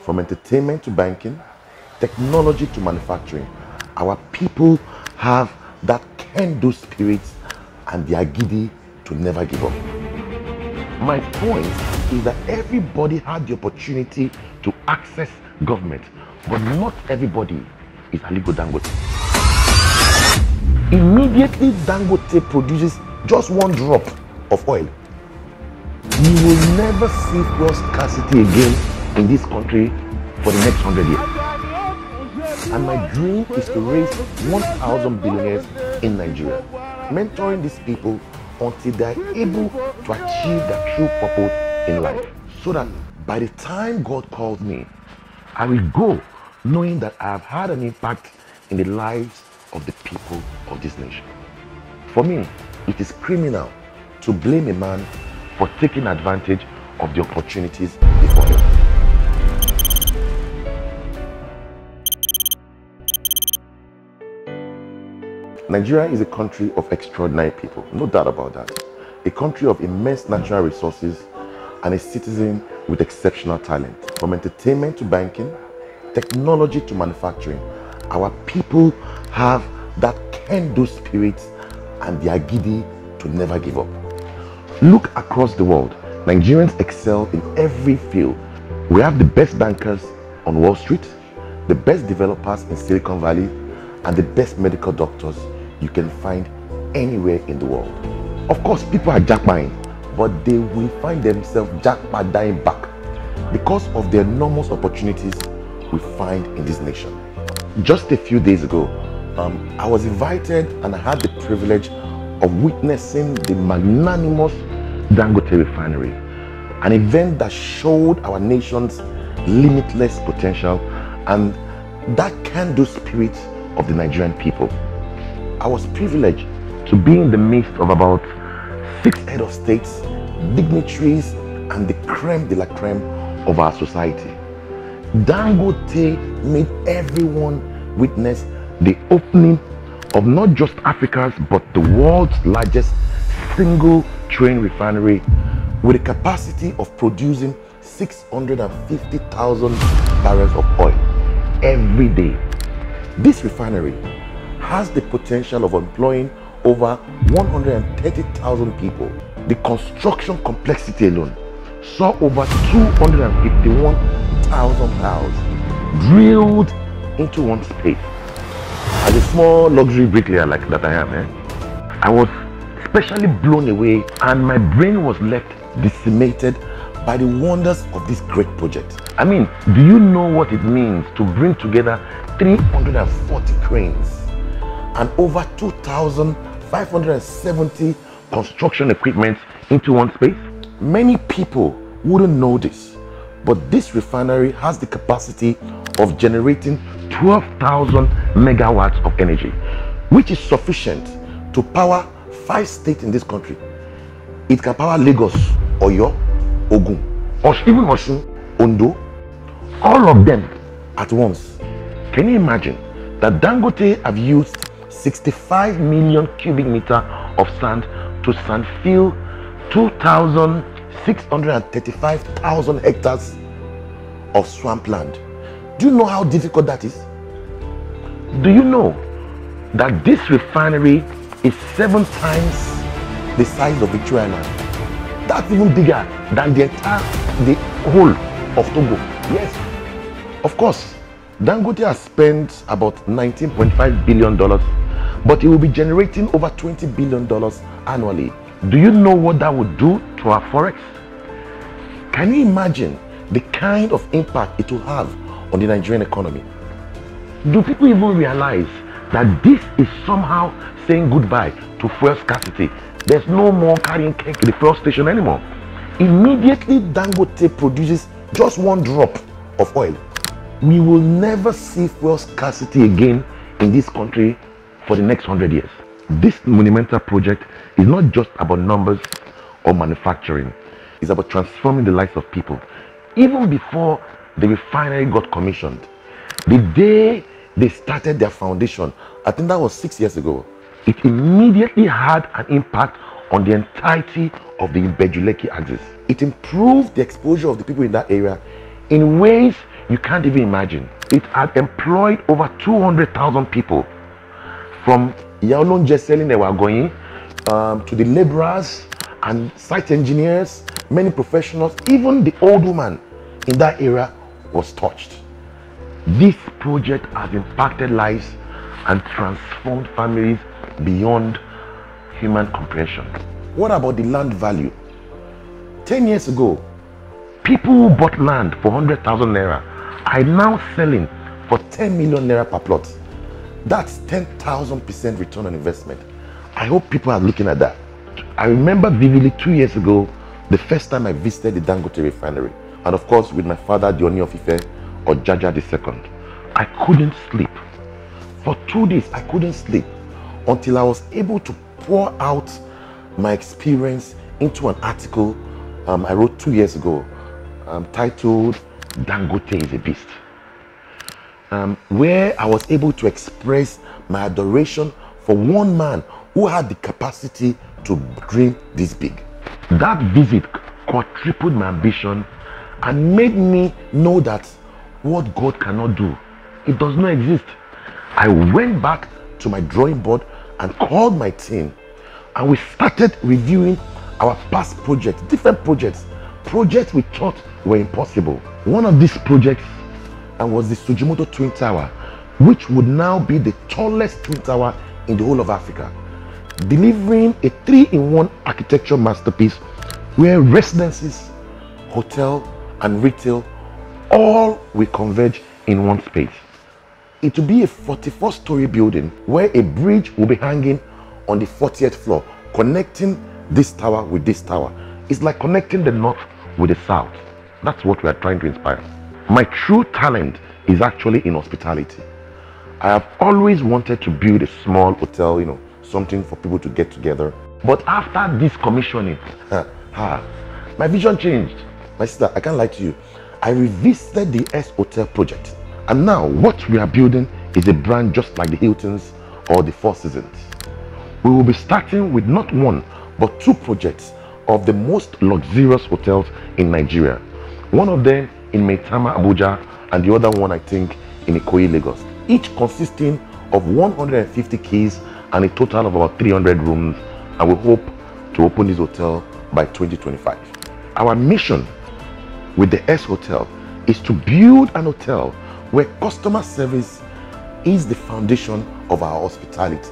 From entertainment to banking, technology to manufacturing, our people have that can-do spirit and the Agidi to never give up. My point is that everybody had the opportunity to access government, but not everybody is Aliko Dangote. Immediately Dangote produces just one drop of oil, you will never see fuel scarcity again in this country for the next 100 years. And my dream is to raise 1,000 billionaires in Nigeria, mentoring these people until they are able to achieve their true purpose in life. So that by the time God calls me, I will go knowing that I have had an impact in the lives of the people of this nation. For me, it is criminal to blame a man for taking advantage of the opportunities before him. Nigeria is a country of extraordinary people, no doubt about that. A country of immense natural resources and a citizen with exceptional talent. From entertainment to banking, technology to manufacturing, our people have that can-do spirit and the Agidi to never give up. Look across the world. Nigerians excel in every field. We have the best bankers on Wall Street, the best developers in Silicon Valley, and the best medical doctors you can find anywhere in the world. Of course, people are jackpotting, but they will find themselves jackpot dying back because of the enormous opportunities we find in this nation. Just a few days ago, I was invited and I had the privilege of witnessing the magnanimous Dangote refinery, an event that showed our nation's limitless potential and that can-do spirit of the Nigerian people. I was privileged to be in the midst of about 6 head of states, dignitaries, and the creme de la creme of our society. Dangote made everyone witness the opening of not just Africa's but the world's largest single train refinery with a capacity of producing 650,000 barrels of oil every day. This refinery has the potential of employing over 130,000 people. The construction complexity alone saw over 251,000 barrels drilled into one space. As a small luxury bricklayer like that I am, I was especially blown away and my brain was left decimated by the wonders of this great project. I mean, do you know what it means to bring together 340 cranes and over 2,570 construction equipment into one space? Many people wouldn't know this, but this refinery has the capacity of generating 12,000 megawatts of energy, which is sufficient to power 5 states in this country. It can power Lagos, Oyo, Ogun, or even Osun, Ondo, all of them at once. Can you imagine that Dangote have used 65 million cubic meter of sand to sand fill 2,635,000 hectares of swampland? Do you know how difficult that is? Do you know that this refinery is 7 times the size of Victoria Island? That's even bigger than the whole of Togo. Yes, of course, Dangote has spent about $19.5 billion, but it will be generating over $20 billion annually. Do you know what that would do to our forex? Can you imagine the kind of impact it will have on the Nigerian economy? Do people even realize that this is somehow saying goodbye to fuel scarcity? There's no more carrying cake to the fuel station anymore. Immediately Dangote produces just one drop of oil, we will never see fuel scarcity again in this country for the next 100 years. This monumental project is not just about numbers or manufacturing. It's about transforming the lives of people. Even before the refinery got commissioned, the day they started their foundation, I think that was 6 years ago, it immediately had an impact on the entirety of the Ibejuleki axis. It improved the exposure of the people in that area in ways you can't even imagine. It had employed over 200,000 people, from Yaolonje selling they were going to the laborers and site engineers, many professionals, even the old woman in that area was touched. This project has impacted lives and transformed families beyond human comprehension. What about the land value? 10 years ago, people who bought land for 100,000 naira are now selling for 10 million naira per plot. That's 10,000% return on investment. I hope people are looking at that. I remember vividly 2 years ago, the first time I visited the Dangote refinery, and of course with my father, the Oni of Ife, or Jaja II. I couldn't sleep. For 2 days, I couldn't sleep until I was able to pour out my experience into an article I wrote 2 years ago, titled Dangote Is A Beast, where I was able to express my adoration for one man who had the capacity to dream this big. That visit quadrupled my ambition and made me know that what God cannot do, it does not exist. I went back to my drawing board and called my team, and we started reviewing our past projects, different projects we thought were impossible. One of these projects was the Sujimoto Twin Tower, which would now be the tallest twin tower in the whole of Africa, delivering a 3-in-1 architecture masterpiece where residences, hotel and retail all will converge in one space. It will be a 44-story building where a bridge will be hanging on the 40th floor, connecting this tower with this tower. It's like connecting the north with the south. That's what we are trying to inspire. My true talent is actually in hospitality. I have always wanted to build a small hotel, something for people to get together. But after this commissioning, my vision changed. My sister, I can't lie to you. I revisited the S Hotel project. And now what we are building is a brand just like the Hiltons or the Four Seasons. We will be starting with not one, but 2 projects of the most luxurious hotels in Nigeria. One of them in Maitama, Abuja, and the other one, I think, in Ikoyi, Lagos. Each consisting of 150 keys and a total of about 300 rooms, and we hope to open this hotel by 2025. Our mission with the S Hotel is to build an hotel where customer service is the foundation of our hospitality,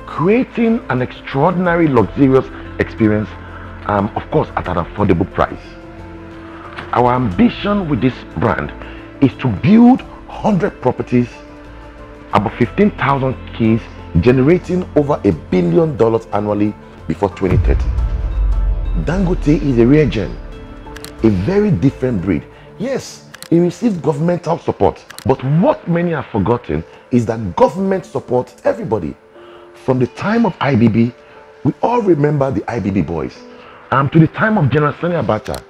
creating an extraordinary luxurious experience, of course at an affordable price. Our ambition with this brand is to build 100 properties, about 15,000 keys, generating over $1 billion annually before 2030. Dangote is a rare gem, a very different breed. Yes, he received governmental support, but what many have forgotten is that government supports everybody. From the time of IBB, we all remember the IBB boys, to the time of General Sani Abacha.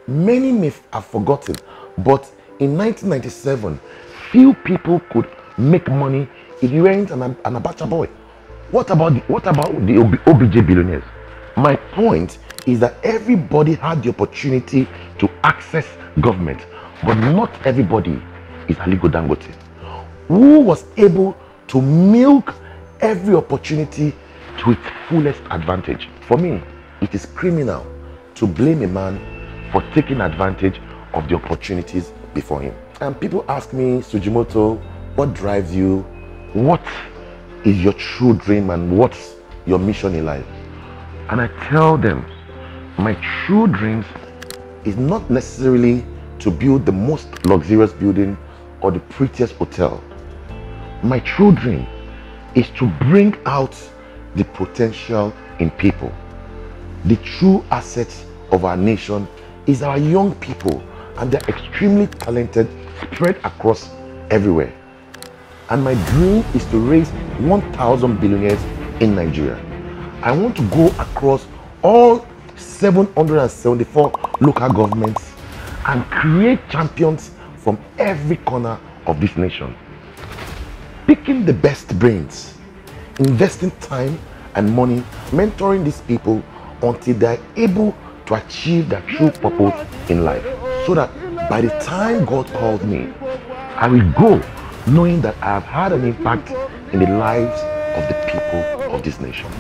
Many may have forgotten, but in 1997, few people could make money if you weren't an Abacha boy. What about the OBJ billionaires? My point is that everybody had the opportunity to access government, but not everybody is Aliko Dangote, who was able to milk every opportunity to its fullest advantage. For me, it is criminal to blame a man for taking advantage of the opportunities before him. And people ask me, Sujimoto, what drives you? What is your true dream and what's your mission in life? And I tell them, my true dreams is not necessarily to build the most luxurious building or the prettiest hotel. My true dream is to bring out the potential in people. The true assets of our nation is our young people, and they're extremely talented, spread across everywhere. And my dream is to raise 1,000 billionaires in Nigeria. I want to go across all 774 local governments and create champions from every corner of this nation. Picking the best brains, investing time and money, mentoring these people until they're able to achieve their true purpose in life, so that By the time God called me, I will go knowing that I have had an impact in the lives of the people of this nation.